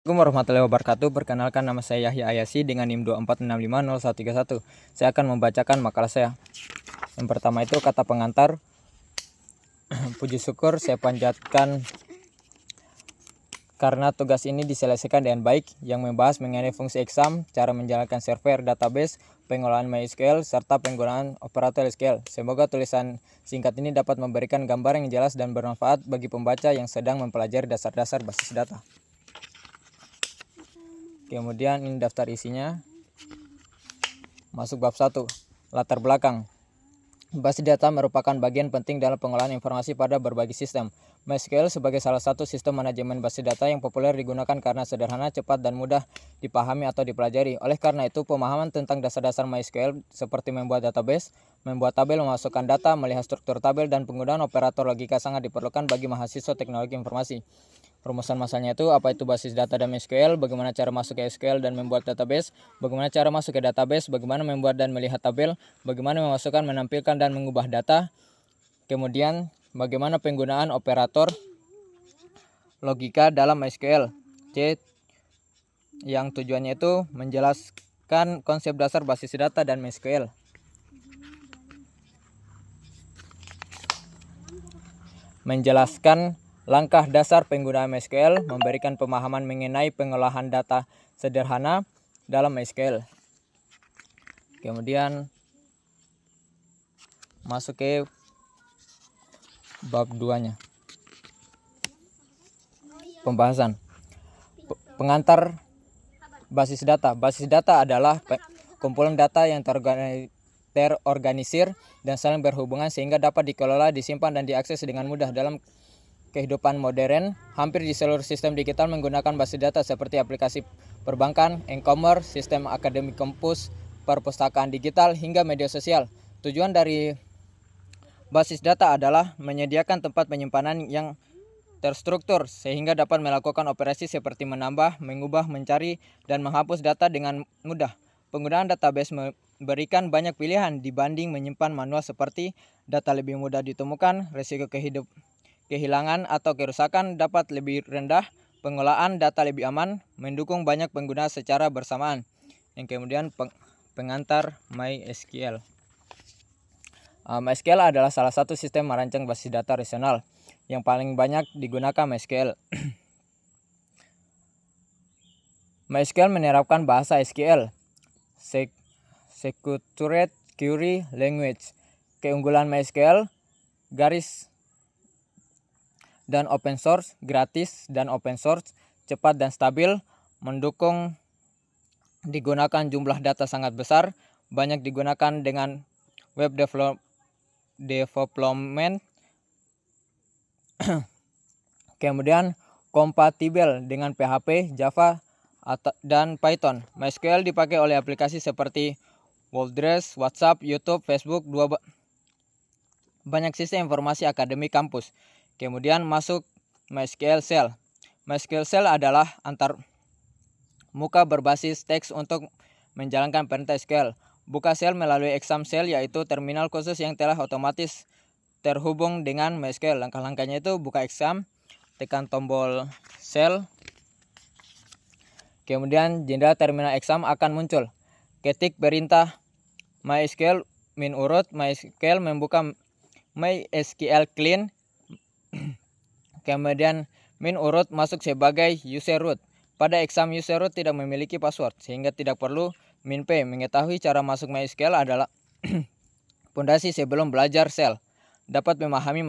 Assalamualaikum warahmatullahi wabarakatuh. Perkenalkan, nama saya Yahya Ayasi dengan NIM 24650131. Saya akan membacakan makalah saya. Yang pertama itu kata pengantar. Puji syukur saya panjatkan karena tugas ini diselesaikan dengan baik, yang membahas mengenai fungsi exam, cara menjalankan server database, pengolahan MySQL, serta penggunaan operator SQL. Semoga tulisan singkat ini dapat memberikan gambaran yang jelas dan bermanfaat bagi pembaca yang sedang mempelajari dasar-dasar basis data. Kemudian ini daftar isinya. Masuk bab 1. Latar belakang. Basis data merupakan bagian penting dalam pengolahan informasi pada berbagai sistem. MySQL sebagai salah satu sistem manajemen basis data yang populer digunakan karena sederhana, cepat, dan mudah dipahami atau dipelajari. Oleh karena itu, pemahaman tentang dasar-dasar MySQL seperti membuat database, membuat tabel, memasukkan data, melihat struktur tabel, dan penggunaan operator logika sangat diperlukan bagi mahasiswa teknologi informasi. Rumusan masalahnya itu, apa itu basis data dan MySQL, bagaimana cara masuk ke SQL dan membuat database, bagaimana cara masuk ke database, bagaimana membuat dan melihat tabel, bagaimana memasukkan, menampilkan, dan mengubah data, kemudian bagaimana penggunaan operator logika dalam MySQL. C. Yang tujuannya itu menjelaskan konsep dasar basis data dan MySQL. Menjelaskan langkah dasar penggunaan MySQL, memberikan pemahaman mengenai pengolahan data sederhana dalam MySQL. Kemudian masuk ke bab 2-nya. Pembahasan. Pengantar basis data. Basis data adalah kumpulan data yang terorganisir dan saling berhubungan sehingga dapat dikelola, disimpan, dan diakses dengan mudah dalam kehidupan modern. Hampir di seluruh sistem digital menggunakan basis data seperti aplikasi perbankan, e-commerce, sistem akademik kampus, perpustakaan digital, hingga media sosial. Tujuan dari basis data adalah menyediakan tempat penyimpanan yang terstruktur sehingga dapat melakukan operasi seperti menambah, mengubah, mencari, dan menghapus data dengan mudah. Penggunaan database memberikan banyak pilihan dibanding menyimpan manual seperti data lebih mudah ditemukan, risiko kehilangan atau kerusakan dapat lebih rendah, pengolahan data lebih aman, mendukung banyak pengguna secara bersamaan. Yang kemudian pengantar MySQL. MySQL adalah salah satu sistem merancang basis data relasional yang paling banyak digunakan MySQL. MySQL menerapkan bahasa SQL, Structured Query Language. Keunggulan MySQL, dan open source, gratis dan open source, cepat dan stabil, mendukung digunakan jumlah data sangat besar, banyak digunakan dengan web development, kemudian kompatibel dengan PHP, Java, dan Python. MySQL dipakai oleh aplikasi seperti WordPress, WhatsApp, YouTube, Facebook, banyak sistem informasi akademik kampus. Kemudian masuk MySQL Shell. MySQL Shell adalah antar muka berbasis teks untuk menjalankan perintah SQL. Buka shell melalui exam shell, yaitu terminal khusus yang telah otomatis terhubung dengan MySQL. Langkah-langkahnya itu buka exam, tekan tombol shell, kemudian jendela terminal exam akan muncul. Ketik perintah MySQL min urut, MySQL membuka MySQL clean, kemudian min urut masuk sebagai user root. Pada exam user root tidak memiliki password sehingga tidak perlu min p. Mengetahui cara masuk MySQL adalah pondasi sebelum belajar shell. Dapat memahami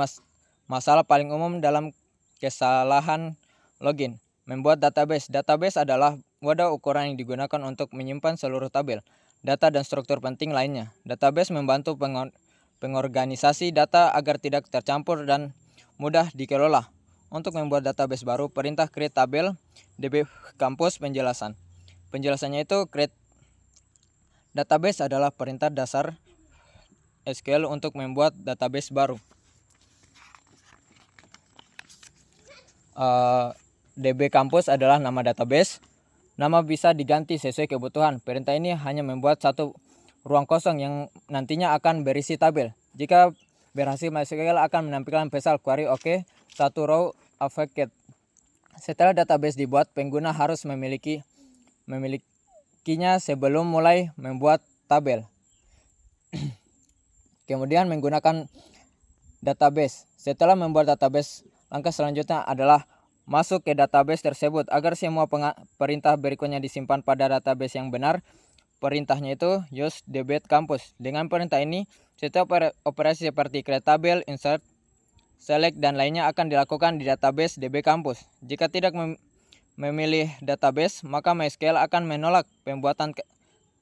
masalah paling umum dalam kesalahan login. Membuat database. Database adalah wadah ukuran yang digunakan untuk menyimpan seluruh tabel, data, dan struktur penting lainnya. Database membantu pengorganisasi data agar tidak tercampur dan mudah dikelola. Untuk membuat database baru, perintah create tabel DB kampus. Penjelasannya itu create database adalah perintah dasar SQL untuk membuat database baru. DB kampus adalah nama database. Nama bisa diganti sesuai kebutuhan. Perintah ini hanya membuat satu ruang kosong yang nantinya akan berisi tabel. Jika berhasil, MySQL akan menampilkan pasal query OK, satu row affected. Setelah database dibuat, pengguna harus memilikinya sebelum mulai membuat tabel. Kemudian menggunakan database. Setelah membuat database, langkah selanjutnya adalah masuk ke database tersebut. Agar semua perintah berikutnya disimpan pada database yang benar, perintahnya itu use dbet campus. Dengan perintah ini, setiap operasi seperti create tabel, insert, select, dan lainnya akan dilakukan di database db campus. Jika tidak memilih database, maka MySQL akan menolak pembuatan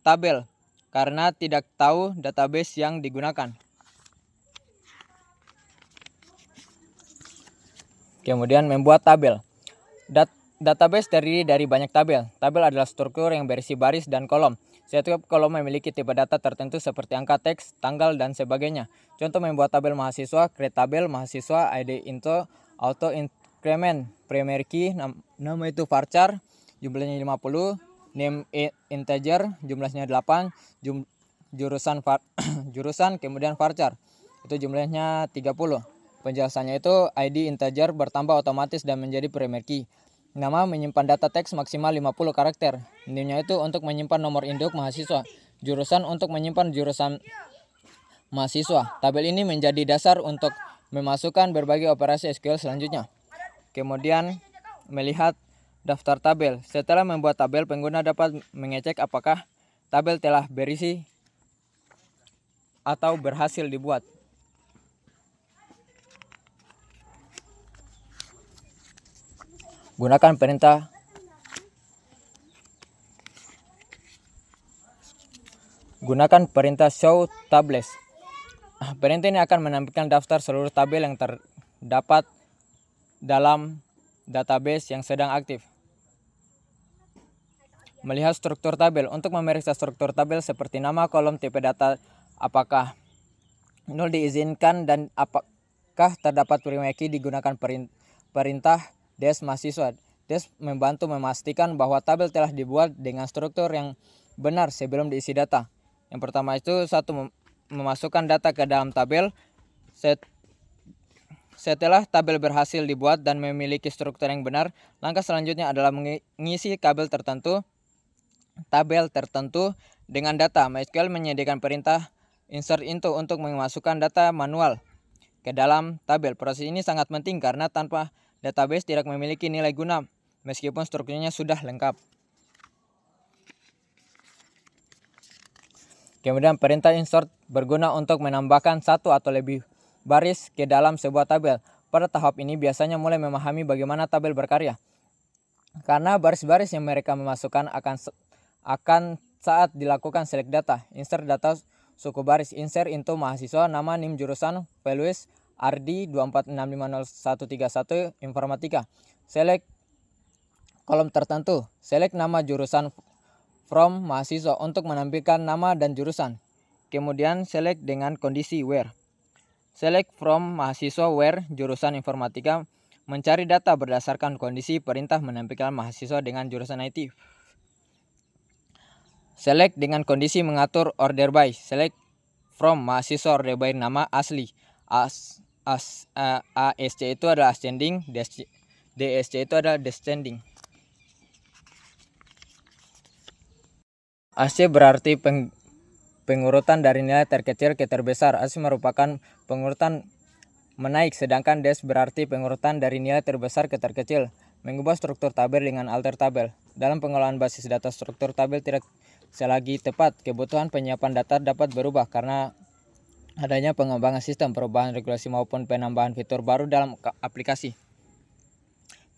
tabel karena tidak tahu database yang digunakan. Kemudian membuat tabel. Database terdiri dari banyak tabel. Tabel adalah struktur yang berisi baris dan kolom. Setiap kolom memiliki tipe data tertentu seperti angka, teks, tanggal, dan sebagainya. Contoh membuat tabel mahasiswa, create tabel mahasiswa, ID info, auto increment, primary key, nama itu varchar, jumlahnya 50, name integer, jumlahnya 8, jurusan, kemudian varchar, itu jumlahnya 30. Penjelasannya itu ID integer bertambah otomatis dan menjadi primary key. Nama menyimpan data teks maksimal 50 karakter. Name-nya itu untuk menyimpan nomor induk mahasiswa. Jurusan untuk menyimpan jurusan mahasiswa. Tabel ini menjadi dasar untuk memasukkan berbagai operasi SQL selanjutnya. Kemudian melihat daftar tabel. Setelah membuat tabel, pengguna dapat mengecek apakah tabel telah berisi atau berhasil dibuat. Gunakan perintah show tables. Perintah ini akan menampilkan daftar seluruh tabel yang terdapat dalam database yang sedang aktif. Melihat struktur tabel. Untuk memeriksa struktur tabel seperti nama, kolom, tipe data, apakah nol diizinkan, dan apakah terdapat primary key, digunakan perintah des mahasiswa. Des membantu memastikan bahwa tabel telah dibuat dengan struktur yang benar sebelum diisi data. Yang pertama itu memasukkan data ke dalam tabel. Setelah tabel berhasil dibuat dan memiliki struktur yang benar, langkah selanjutnya adalah mengisi tabel tertentu dengan data. MySQL menyediakan perintah insert into untuk memasukkan data manual ke dalam tabel. Proses ini sangat penting karena tanpa database tidak memiliki nilai guna meskipun strukturnya sudah lengkap. Kemudian perintah insert berguna untuk menambahkan satu atau lebih baris ke dalam sebuah tabel. Pada tahap ini biasanya mulai memahami bagaimana tabel berkarya. Karena baris-baris yang mereka memasukkan akan saat dilakukan select data. Insert data suku baris. Insert into mahasiswa, nama, NIM, jurusan, values, RD 246500131 informatika. Select kolom tertentu. Select nama jurusan from mahasiswa untuk menampilkan nama dan jurusan. Kemudian select dengan kondisi where. Select from mahasiswa where jurusan informatika mencari data berdasarkan kondisi perintah menampilkan mahasiswa dengan jurusan IT. Select dengan kondisi mengatur order by. Select from mahasiswa order by nama asli. ASC itu adalah ascending, DSC itu adalah descending. AC berarti pengurutan dari nilai terkecil ke terbesar. AC merupakan pengurutan menaik, sedangkan Des berarti pengurutan dari nilai terbesar ke terkecil. Mengubah struktur tabel dengan alter tabel. Dalam pengolahan basis data, struktur tabel tidak selagi tepat. Kebutuhan penyiapan data dapat berubah karena adanya pengembangan sistem, perubahan regulasi maupun penambahan fitur baru dalam aplikasi.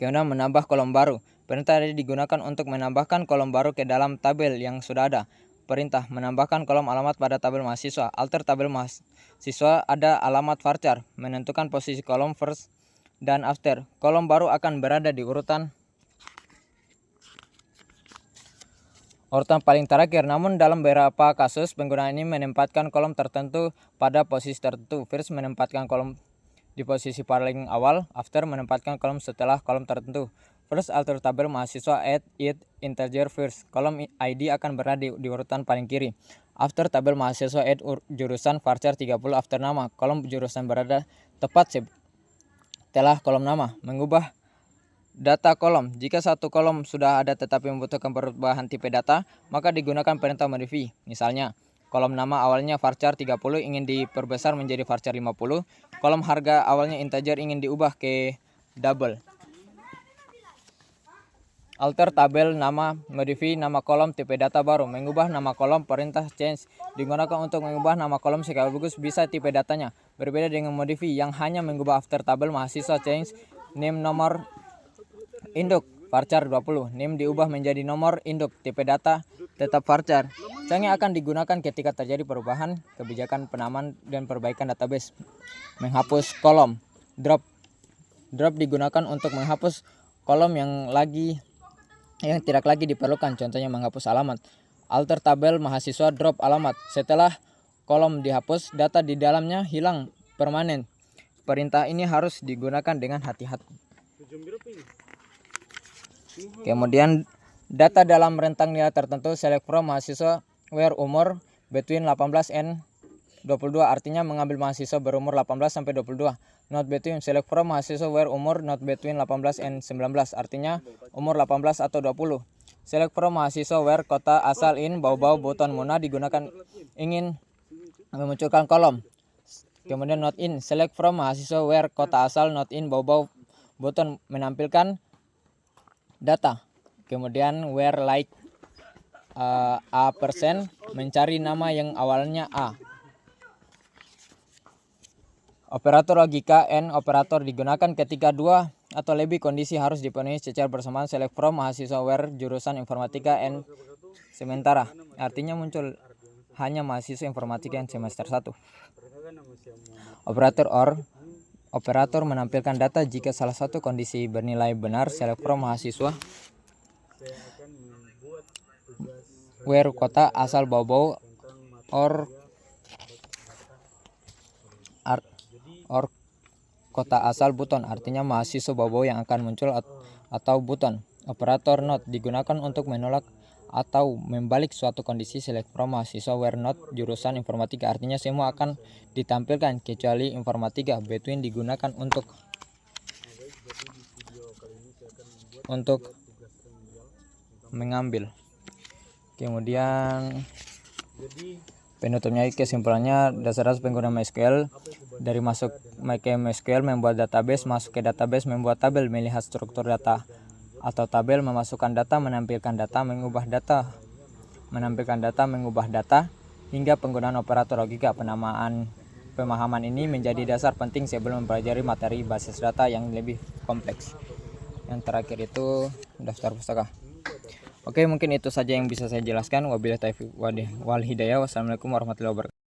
Kemudian menambah kolom baru. Perintah ini digunakan untuk menambahkan kolom baru ke dalam tabel yang sudah ada. Perintah menambahkan kolom alamat pada tabel mahasiswa. Alter tabel mahasiswa ada alamat varchar. Menentukan posisi kolom first dan after. Kolom baru akan berada di urutan paling terakhir. Namun dalam beberapa kasus penggunaan ini menempatkan kolom tertentu pada posisi tertentu. First menempatkan kolom di posisi paling awal. After menempatkan kolom setelah kolom tertentu. First alter tabel mahasiswa add it integer first. Kolom ID akan berada di urutan paling kiri. After tabel mahasiswa add jurusan varchar 30 after nama. Kolom jurusan berada tepat setelah kolom nama. Mengubah Data kolom. Jika satu kolom sudah ada tetapi membutuhkan perubahan tipe data, maka digunakan perintah modify. Misalnya, kolom nama awalnya varchar 30 ingin diperbesar menjadi varchar 50. Kolom harga awalnya integer ingin diubah ke double. Alter tabel nama, modify nama kolom tipe data baru. Mengubah nama kolom, perintah change digunakan untuk mengubah nama kolom sekaligus bisa tipe datanya. Berbeda dengan modify yang hanya mengubah after tabel mahasiswa change name nomor induk varchar 20. Name diubah menjadi nomor induk, tipe data tetap varchar. Change akan digunakan ketika terjadi perubahan kebijakan penamaan dan perbaikan database. Menghapus kolom. Drop digunakan untuk menghapus kolom yang tidak lagi diperlukan, contohnya menghapus alamat. Alter tabel mahasiswa drop alamat. Setelah kolom dihapus, data di dalamnya hilang permanen. Perintah ini harus digunakan dengan hati-hati. Kemudian data dalam rentang nilai tertentu, select from mahasiswa where umur between 18 and 22, artinya mengambil mahasiswa berumur 18 sampai 22. Not between, select from mahasiswa where umur not between 18 and 19, artinya umur 18 atau 20. Select from mahasiswa where kota asal in bau-bau button Muna digunakan ingin memunculkan kolom. Kemudian not in, select from mahasiswa where kota asal not in bau-bau button menampilkan data. Kemudian where like a persen mencari nama yang awalnya a. Operator logika and operator digunakan ketika dua atau lebih kondisi harus dipenuhi secara bersamaan. Select from mahasiswa where jurusan informatika and sementara, artinya muncul hanya mahasiswa informatika yang semester 1. Operator or, operator menampilkan data jika salah satu kondisi bernilai benar. Select from mahasiswa where kota asal bau-bau or kota asal buton, artinya mahasiswa bau-bau yang akan muncul atau buton. Operator not digunakan untuk menolak atau membalik suatu kondisi. Select from mahasiswa where not jurusan informatika, artinya semua akan ditampilkan kecuali informatika. Between digunakan untuk mengambil. Kemudian penutupnya, kesimpulannya, dasar penggunaan MySQL dari masuk ke MySQL membuat database, masuk ke database membuat tabel, melihat struktur data atau tabel, memasukkan data, menampilkan data, mengubah data, menampilkan data, mengubah data, hingga penggunaan operator logika. Pemahaman ini menjadi dasar penting sebelum mempelajari materi basis data yang lebih kompleks. Yang terakhir itu daftar pustaka. Oke, mungkin itu saja yang bisa saya jelaskan. Wabillahi taufiq wal hidayah. Wassalamualaikum warahmatullahi wabarakatuh.